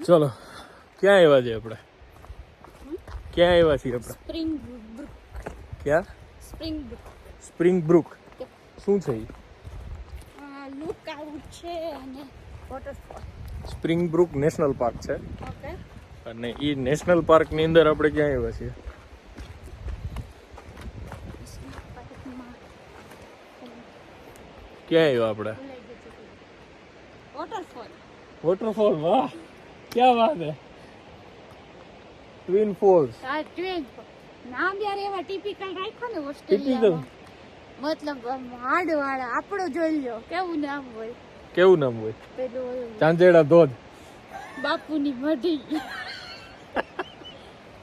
ચલો ક્યાં આવ્યા છીએ આપણે? ક્યાં આવ્યા છીએ આપણે? Spring brook. ક્યાં? Spring brook. સ્પ્રિંગ બ્રુક શું છે એ? લુક આઉટ છે અને waterfall. Spring brook national park છે ઓકે. અને એ નેશનલ પાર્ક ની અંદર આપણે ક્યાં આવ્યા છીએ? ક્યાં આવ્યા આપણે? વોટરફોલ. વોટરફોલ. વાહ ક્યાં વાત હે. Twin false. આ ટ્વિન નામ યાર એવા ટિપિકલ રાખ્યો ને ટિપિકલ ઓસ્ટ્રેલિયામાં. મતલબ હાર્ડ વાળા આપણો જોઈ લ્યો કેવું નામ હોય. કેવું નામ હોય? પેલું ચાંચેડા ધોધ. બાપુની મઢી.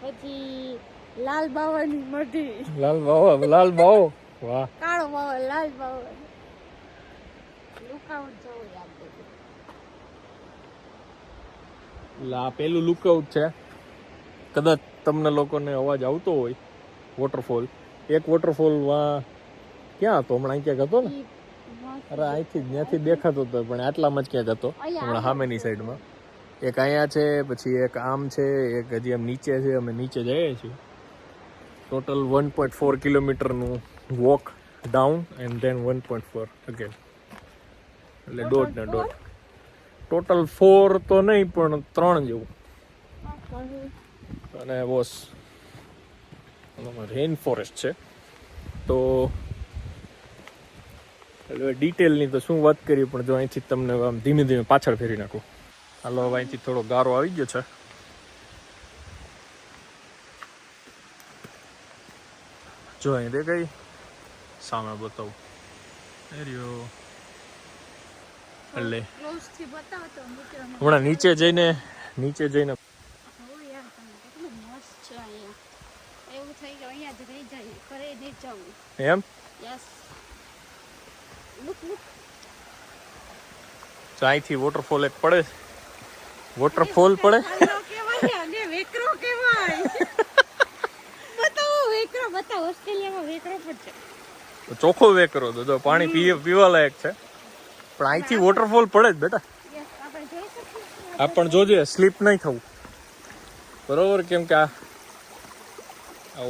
પછી લાલ બાવાની મઢી. લાલ બાવો. વાહ. કાળો બાવા લાલ બાવા. લુકઆઉટ જવું યાદ દેજો. લા પેલું લુકઆઉટ છે. કદાચ તમને લોકોને અવાજ આવતો હોય વોટરફોલ. એક વોટરફોલ ક્યાં હતો હમણાં? ક્યાંક હતો ને? અરે અહીંથી ત્યાંથી દેખાતો હતો પણ આટલામાં જ ક્યાંક હતો હમણાં સામેની સાઈડમાં. એક અહીંયા છે, પછી એક આમ છે, એક હજી આમ નીચે છે. અમે નીચે જઈએ છીએ. ટોટલ 1.4 કિલોમીટરનું walk down and then 1.4 again, એટલે દોઢ ને દોઢ. ટોટલ 4 તો નહીં પણ 3 જેવું. અને બોસ રેઇન ફોરેસ્ટ છે. તો એટલે ડિટેલની તો શું વાત કરીએ, પણ જો અહીંથી તમને આમ ધીમે ધીમે પાછળ ફેરી નાખું. હાલો હવે અહીંથી થોડો ગારો આવી ગયો છે. જો અહીં દેખાય સામે બતાવું એરિયો. એટલે ક્લોઝથી બતાવો તો મિત્રોને. હમણાં નીચે જઈને ઓ યાર તમે કેટલું મસ્ત છે અહીંયા. એવું થઈ ગયું અહીંયા જ રહી જાય, ઘરે નહીં જવું. એમ યસ. Look look. તો અહીંથી વોટરફોલ એક પડે. વોટરફોલ પડે. કેવાય અને વેકરો કેવાય. બતાવો વેકરો બતાવો. ઓસ્ટ્રેલિયામાં વેકરો પણ છે. ચોખ્ખો વેકરો તો જો પાણી પીવા લાયક છે. પણ અહીંથી વોટરફોલ પડે જ બેટા. યસ આપણે જોઈ શકીએ. આ પણ જોજે સ્લીપ નહીં થવું બરોબર. કેમ કે આ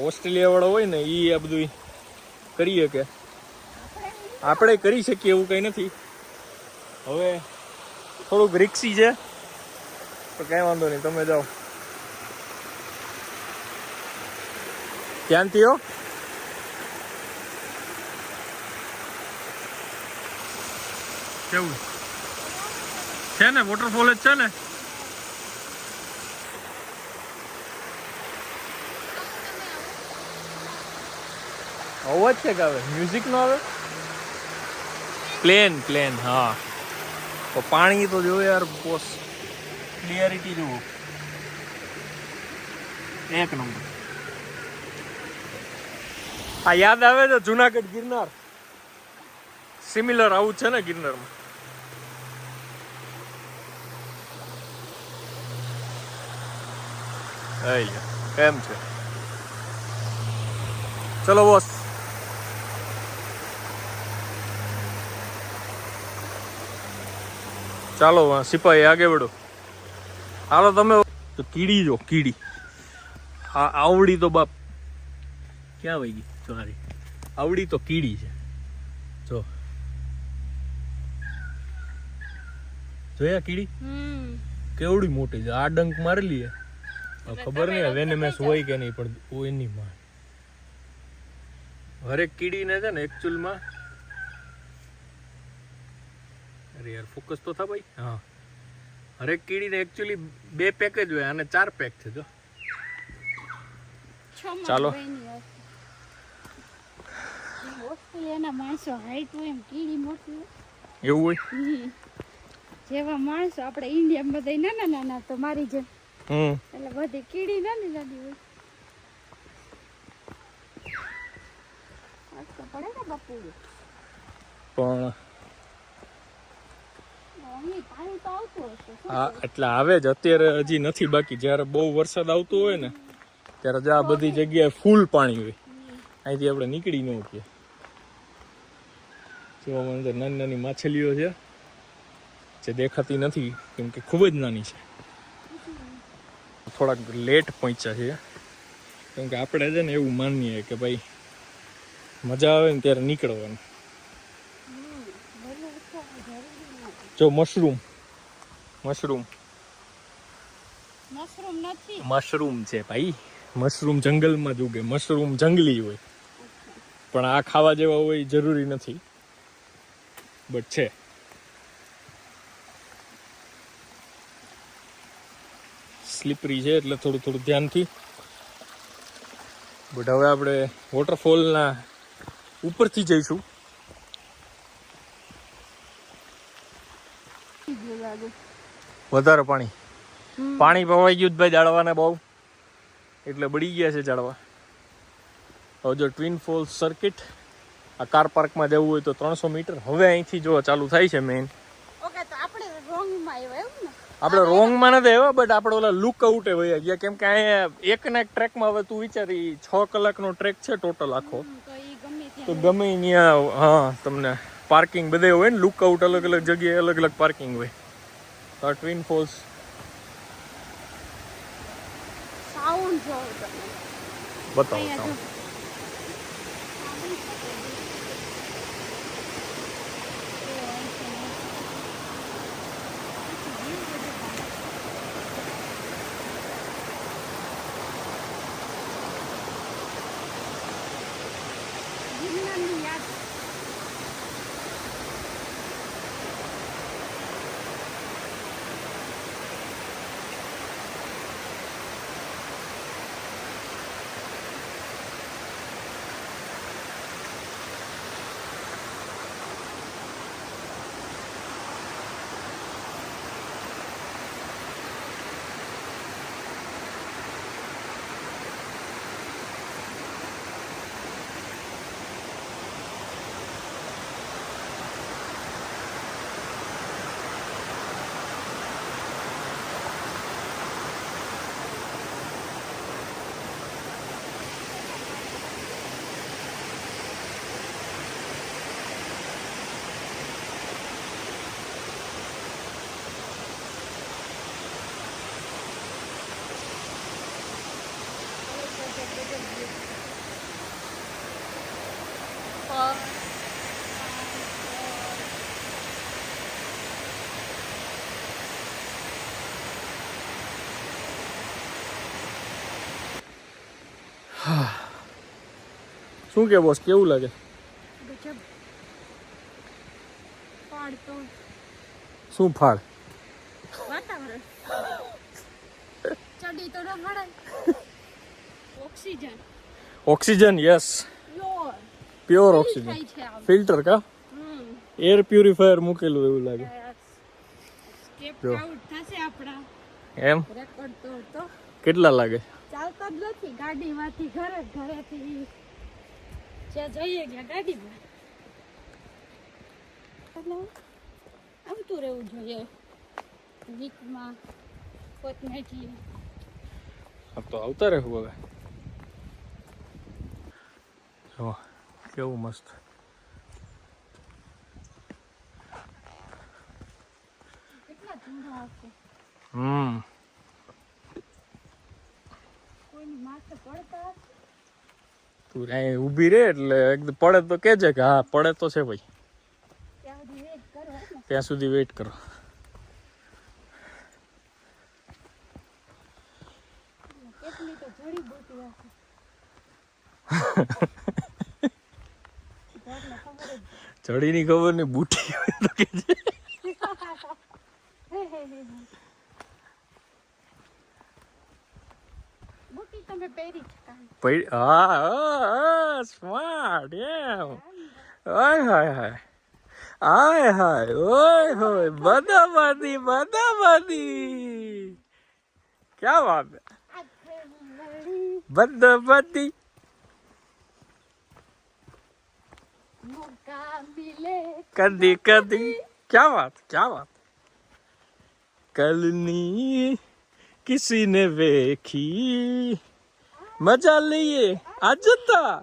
ઓસ્ટ્રેલિયા વાળા હોય ને એ આ બધું કરીએ કે આપણે કરી શકીએ એવું કંઈ નથી. હવે થોડુંક રિક્સી છે તો કાંઈ વાંધો નહીં, તમે જાઓ ધ્યાનથી. હો કેવું છે ને? વોટરફોલ જ છે ને? અવાજ છે કે આવે? મ્યુઝિક નો આવે? પ્લેન હા. તો પાણી તો જો યાર બોસ, ક્લિયરિટી જુઓ એક નંબર. આ યાદ આવે છે જુનાગઢ ગિરનાર. સિમિલર આવું છે ને ગિરનારમાં. કેમ છે? ચલો બોસ. ચાલો સિપાહી આગે વળો. હાલો તમે. તો કીડી જો કીડી. હા આવડી તો બાપ ક્યાં વહી ગઈ? સોરી આવડી તો કીડી છે. જો જોયા કીડી કેવડી મોટી છે. આ ડંક મારેલી હે. ખબર નહીં હવે એને મેં હોય કે નહીં, પણ હોય નહીં માં. હરેક કીડીને છે ને એકચ્યુઅલમાં, અરે યાર ફોકસ તો થા ભાઈ. હા, હરેક કીડીને એકચ્યુઅલી 2 પેક જ હોય, અને 4 પેક છે. જો ચાલો. ઓસ્ટ્રેલિયાના માણસો હાઈટ હોય એમ કીડી મોટી હોય એવું હોય. જેવા માણસો આપણે ઇન્ડિયામાં બધા નાના નાના તો મારી જેમ. એટલે બધી કીડી નાની નાની હોય. પડે ને બાપુ પણ પાણી તો આવતું હશે. હા એટલે આવે જ. અત્યારે હજી નથી બાકી. જ્યારે બહુ વરસાદ આવતો હોય ને ત્યારે જ આ બધી જગ્યાએ ફૂલ પાણી હોય. અહીંથી આપણે નીકળી ન શકીએ. જોવામાં અંદર નાની નાની માછલીઓ છે. જે દેખાતી નથી કેમ કે ખૂબ જ નાની છે. થોડાક લેટ પહોંચ્યા છીએ કેમ કે આપણે છે ને એવું માનીએ કે ભાઈ મજા આવે ને ત્યારે નીકળવાનું. જો મશરૂમ છે ભાઈ. મશરૂમ જંગલમાં જ ઉગે. મશરૂમ જંગલી હોય પણ આ ખાવા જેવા હોય જરૂરી નથી બટ છે. સ્લીપરી છે એટલે થોડું ધ્યાનથી. બટ હવે આપણે વોટરફોલના ઉપરથી જઈશું. વધારે પાણી પવાઈ ગયું ભાઈ ઝાડવાને બહુ એટલે બળી ગયા છે ઝાડવા. હવે જો ટ્વિન ફોલ્સ સર્કિટ આ કાર પાર્કમાં જવું હોય તો 300 મીટર હવે અહીંથી જો ચાલુ થાય છે મેઇન. આપણે રોંગમાં નથી આવ્યા બટ આપણે ઓલા લુક આઉટે વયા ગયા કેમ કે અહીંયા એક ને એક ટ્રેકમાં હવે તું વિચારી 6 કલાકનો ટ્રેક છે ટોટલ આખો. તો ગમે ત્યાં હા તમને પાર્કિંગ બધે હોય ને. લુક આઉટ અલગ અલગ જગ્યાએ અલગ અલગ પાર્કિંગ હોય. તો ટ્વિન ફોલ્સ બતાવો. શું કે બોસ કેવું લાગે? શું ફાળ? Oxygen yes pure oxygen. Filter કા એર પ્યુરિફાયર મૂકેલું એવું લાગે. એમ કેટલા લાગે? ચાલતા જ નથી ગાડીમાંથી ઘરેથી જ્યાં જઈએ ત્યાં ગાડીમાં આવતું રહેવું જોઈએ વીકમાં પોતમેથી. તો આવતા રહેવું હવે. જો કેવું મસ્ત. કેટલા ધૂળા આવશે. કોઈની માથે પડતા તું અહીં ઊભી રહે એટલે એકદમ પડે તો કહેજે કે હા પડે તો છે ભાઈ. ત્યાં સુધી વેઇટ કરો. કેટલી તો જડીબુટી હશે. જડીની ખબર નહીં બુટી હોય તો કહેજે. બુટી તમે પહેરી છે હા સ્માર્ટ એમ. હાય હાય હાય આય હાય ઓય હોય બદાબાદી ક્યાં વાત બદાબાદી કદી ક્યાં વાત કલની કિસી ને વેખી મજા લઈએ આજતા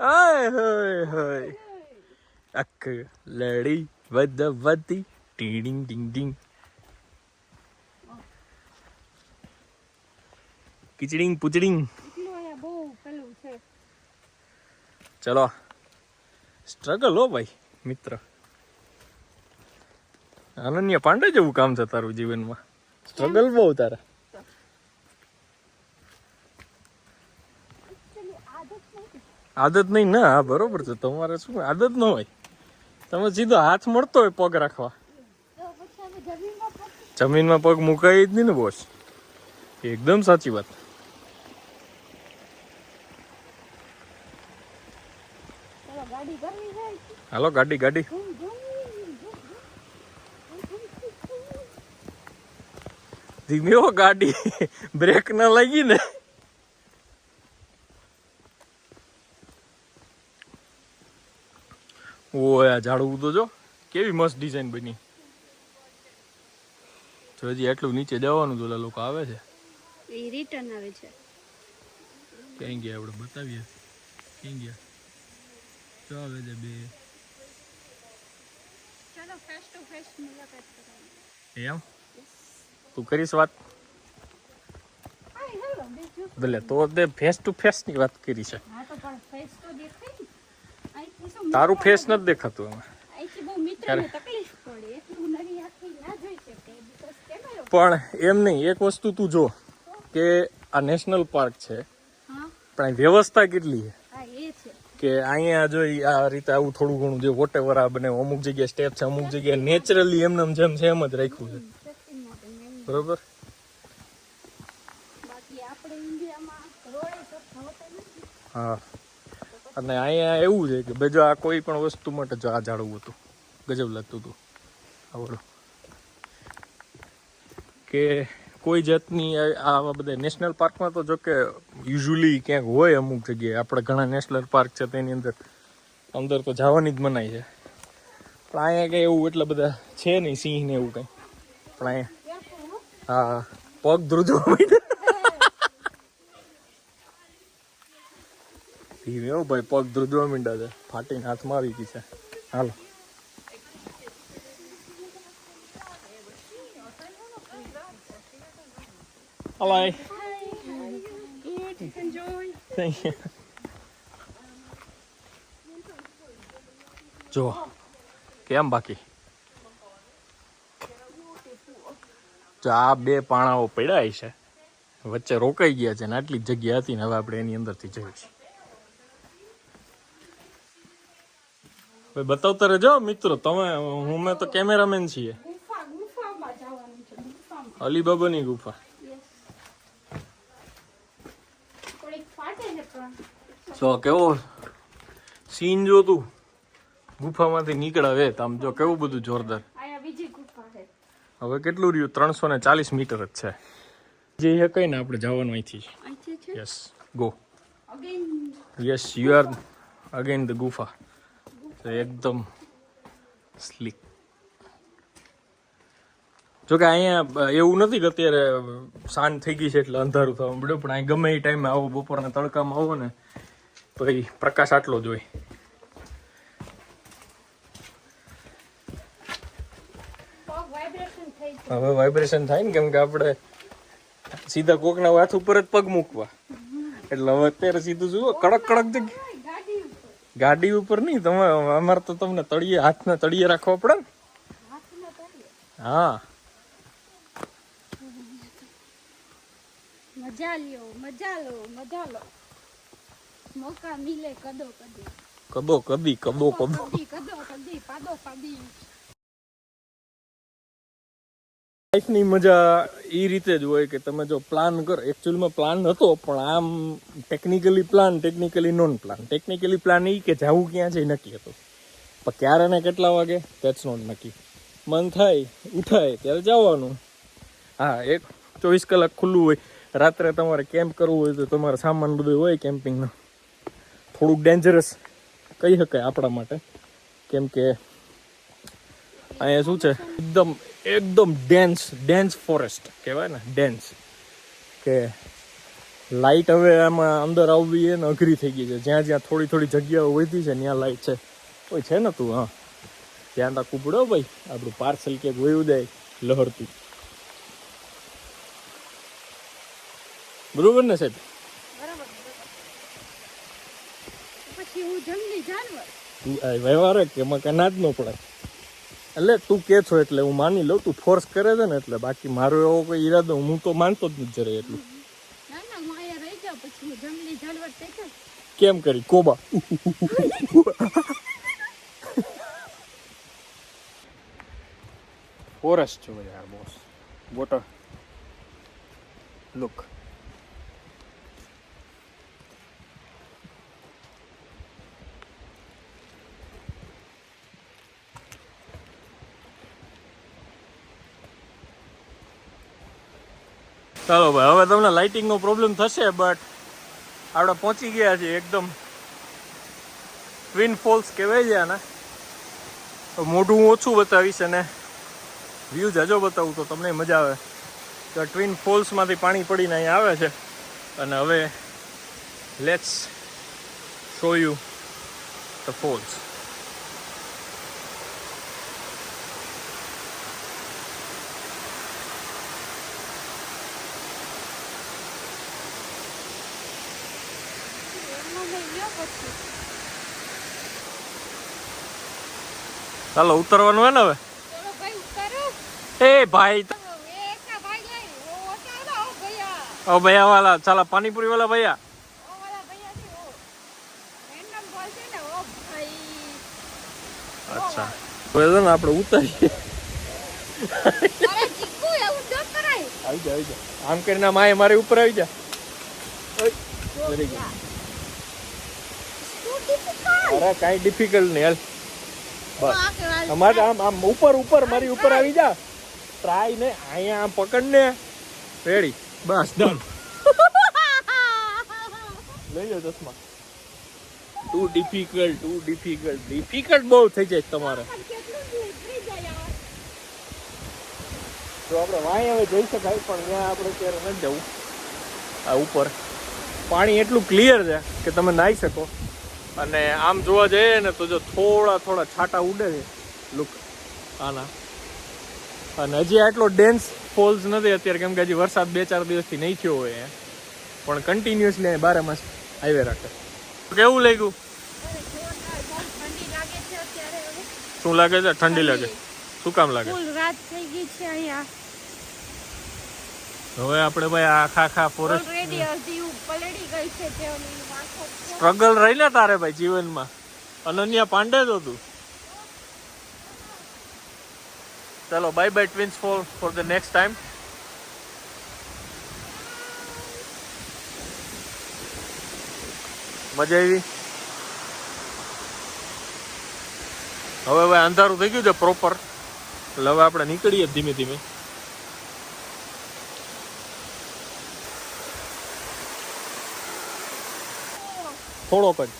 આય હોય હોય અક લડી બદાબાદી ટીડિંગ ડિંગ ડિંગ કિચડિંગ પુચડિંગ. એટલું અહીંયા બહુ પેલું છે. ચલો સ્ટ્રગલ હો ભાઈ મિત્ર. અનન્ય પાંડે જેવું કામ છે તારું જીવનમાં. સ્ટ્રગલ બહુ તારા. આદત નહીં ના, હા બરોબર છે. તમારે શું આદત ન હોય, તમે સીધો હાથ મળતો હોય પગ રાખવા, જમીનમાં પગ મુકાય જ નહીં ને બોસ. એકદમ સાચી વાત. હાલો ગાડી ગાડી. ધીમે હો ગાડી, બ્રેક ના લાગી ને. ઓય ઝાડવું તો જો કેવી મસ્ત ડિઝાઇન બની. તો હજી એટલું નીચે જવાનું તો લોકો આવે છે. એ રિટર્ન આવે છે. ક્યાં ગયા આપણે બતાવીએ. ક્યાં ગયા? જો આવે છે બે. ચાલો ફેસ ટુ ફેસ મુલાકાત કરીએ. એમ તું કરીશ વાત? હાય હેલો બીજું ભલે તો તે ફેસ ટુ ફેસ ની વાત કરી છે. હા તો પણ ફેસ તો દેખાય ને. અહીંથી શું તારું ફેસ નથી દેખાતું એમાં. અહીંથી બહુ મિત્રને તકલીફ પડે એટલું નવી આંખથી ના જોઈ શકે બીકોઝ કેમેરો. પણ એમ નહીં, એક વસ્તુ તું જો કે આ નેશનલ પાર્ક છે હા પણ અહીં વ્યવસ્થા કેટલી છે હા એ છે. કે અહીંયા જો આ રીતે આવું થોડું ઘણું જે વોટેવર આ બને અમુક જગ્યાએ સ્ટેપ છે, અમુક જગ્યાએ નેચરલી એમને જેમ છે એમ જ રાખ્યું છે. સેફટી માટે મેન. બરોબર. બાકી આપણે ઇન્ડિયામાં રોડે સરખા હોતા નથી. હા અને અહીંયા એવું છે કે બીજો આ કોઈ પણ વસ્તુ માટે જો આ ઝાડવું હતું ગજબ લાગતું હતું આવડું કે કોઈ જાતની આવા બધા નેશનલ પાર્કમાં તો જો કે યુઝ્યુઅલી ક્યાંક હોય અમુક જગ્યાએ. આપણે ઘણા નેશનલ પાર્ક છે તેની અંદર તો જવાની જ મનાય છે. પણ અહીંયા કંઈ એવું એટલા બધા છે નહીં, સિંહ ને એવું કંઈ. પણ અહીંયા હા પગ ધ્રુજવા માંડ્યા. ધીમે હો ભાઈ, પગ ધ્રુજવા માંડ્યા છે. ફાટીને હાથમાં આવી ગઈ છે. હાલો Hello. Good, enjoy. Thank you. જો કેમ બાકી જો આ બે પાણાઓ પડ્યા છે વચ્ચે રોકાઈ ગયા છે ને આટલી જ જગ્યા હતી ને હવે આપણે એની અંદરથી જઈએ છીએ. બતાવતા રહેજો મિત્રો તમે, હું મેં તો કેમેરામેન છીએ. ગુફામાં જવાનું છે. ગુફામાં અલીબાબાની ગુફા. થોડીક ફાટે છે પણ જો કેવો સીન જો તું ગુફામાંથી નીકળાવે આમ જો કેવું બધું જોરદાર. અહીંયા બીજી ગુફા છે. હવે કેટલું રહ્યું? 340 મીટર જ છે. જે એ કઈ ને આપણે જવાનું અહીંથી. અહીંથી છે. Yes go. Again yes you are again the ગુફા. એકદમ સ્લીક. જોકે અહીંયા એવું નથી કે અત્યારે સાંજ થઈ ગઈ છે એટલે અંધારું થવા મળ્યું, પણ અહીં ગમે એ ટાઈમે આવો, બપોરના તડકામાં આવો ને તો એ પ્રકાશ આટલો જ હોય. હવે વાઇબ્રેશન થાય ને, કેમ કે આપણે સીધા કોકના હાથ ઉપર જ પગ મૂકવા એટલે હવે અત્યારે સીધું જુઓ કડક કડક જગ્યા. ગાડી ઉપર નહીં, તમે અમારે તો તમને તળિયે હાથના તળિયે રાખવા પડે ને. હા મજા લ્યો, મજા લો, મજા લો. મોકા મિલે કદો કદી. કદો કદી કદો કદો. કદો કદી પાદો પાદી. લાઈફની મજા એ રીતે જ હોય કે તમે જો પ્લાન કરો. એકચ્યુઅલમાં પ્લાન હતો પણ આમ technically plan, technically non plan. Technically plan એ કે જવું ક્યાં છે એ નક્કી હતું, પણ ક્યારે ને કેટલા વાગે ધેટ્સ નોટ નક્કી. મન થાય ઉઠાય ત્યારે જવાનું. હા 24 કલાક ખુલ્લું હોય. રાત્રે તમારે કેમ્પ કરવું હોય તો તમારે સામાન બધું હોય કેમ્પિંગનો. થોડુંક ડેન્જરસ કહી શકાય આપણા માટે, કેમ કે અહીંયા શું છે એકદમ ડેન્સ ફોરેસ્ટ કહેવાય ને, ડેન્સ. કે લાઇટ હવે આમાં અંદર આવવી એને અઘરી થઈ ગઈ છે. જ્યાં જ્યાં થોડી થોડી જગ્યાઓ વધી છે ત્યાં લાઇટ છે. કોઈ છે ને તું? હા ધ્યાન રાખવું પડે હો ભાઈ, આપણું પાર્સલ ક્યાંક વયું જાય લહરતું. બરોબર ને સાહેબ? બરાબર. પછી હું જંગલી જાનવર. તું આ વ્યવહાર કે એમાં કઈ ના જ ન પડે. એટલે તું કે છો એટલે હું માની લઉં, તું ફોર્સ કરે છે ને એટલે. બાકી મારો એવો કોઈ ઈરાદો હું તો માનતો જ નથી જરાય એટલું. ના ના, હું અહીંયા રહી જાઉં પછી હું જંગલી જાનવર થઈ જાઉં. કેમ કરી કોબા? ફોરેસ્ટ જો યાર બોસ, વોટર લુક. ચાલો ભાઈ, હવે તમને લાઇટિંગનો પ્રોબ્લેમ થશે, બટ આપણે પહોંચી ગયા છીએ એકદમ ટ્વિન ફોલ્સ કહેવાય છે આને. મોઢું હું ઓછું બતાવીશ અને વ્યૂ જાજો બતાવું તો તમને મજા આવે. તો ટ્વિન ફોલ્સમાંથી પાણી પડીને અહીંયા આવે છે અને હવે let's show you the false. ચાલો ઉતરવાનું હે ને હવે? ચલો ભાઈ ઉતારો. એ ભાઈ એકા ભાઈ ઓ ઉતારો ભૈયા. ઓ ભૈયા વાલા, ચાલા પાણીપુરી વાલા ભૈયા. ઓ વાલા ભૈયા થી ઓ રેન્ડમ બોલ છે ને ઓ ભાઈ. અચ્છા, તો એ ને આપણે ઉતારીએ. અરે ચીકુ એવું ન કરાય. આવી જા, આવી જા. આમ કરીને માય મારી ઉપર આવી જા. Very good. અરે કાંઈ ડિફિકલ્ટ નહીં, હાલ બસ. અમારે આમ આમ ઉપર મારી ઉપર આવી જા. ટ્રાય ને અહીંયા આમ પકડ ને. રેડી, બસ ડન. લઈ જાઓ ચશ્મા. ટુ ડિફિકલ્ટ બહુ થઈ જાય તમારે. તો આપણે વાંય હવે જઈ શકાય, પણ ત્યાં આપણે ત્યારે નથી જવું. આ ઉપર પાણી એટલું ક્લિયર છે કે તમે નાહી શકો. અને આમ જોવા જઈએ ને તો જો થોડા છાંટા ઉડે છે લુક આના. અને હજી આટલો ડેન્સ ફોલ્સ નથી અત્યારે, કેમ કે હજી વરસાદ 2-4 દિવસથી નહીં થયો હોય, પણ કન્ટિન્યુઅસલી 12 માસ હાઈવે રાખે. કેવું લાગ્યું? શું લાગે છે? ઠંડી લાગે? શું કામ લાગે? રાત થઈ ગઈ છે અહીંયા. હવે આપણે ભાઈ આખા ફોરેસ્ટ ઓલરેડી અડધી પલળી ગઈ છે. સ્ટ્રગલ રહી ને તારે ભાઈ જીવનમાં. અનન્યા પાંડે જ હતું. ચલો bye bye twins for the next time. મજા આવી. હવે ભાઈ અંધારું થઈ ગયું છે પ્રોપર, એટલે હવે આપણે નીકળીએ ધીમે ધીમે. થોડોક જ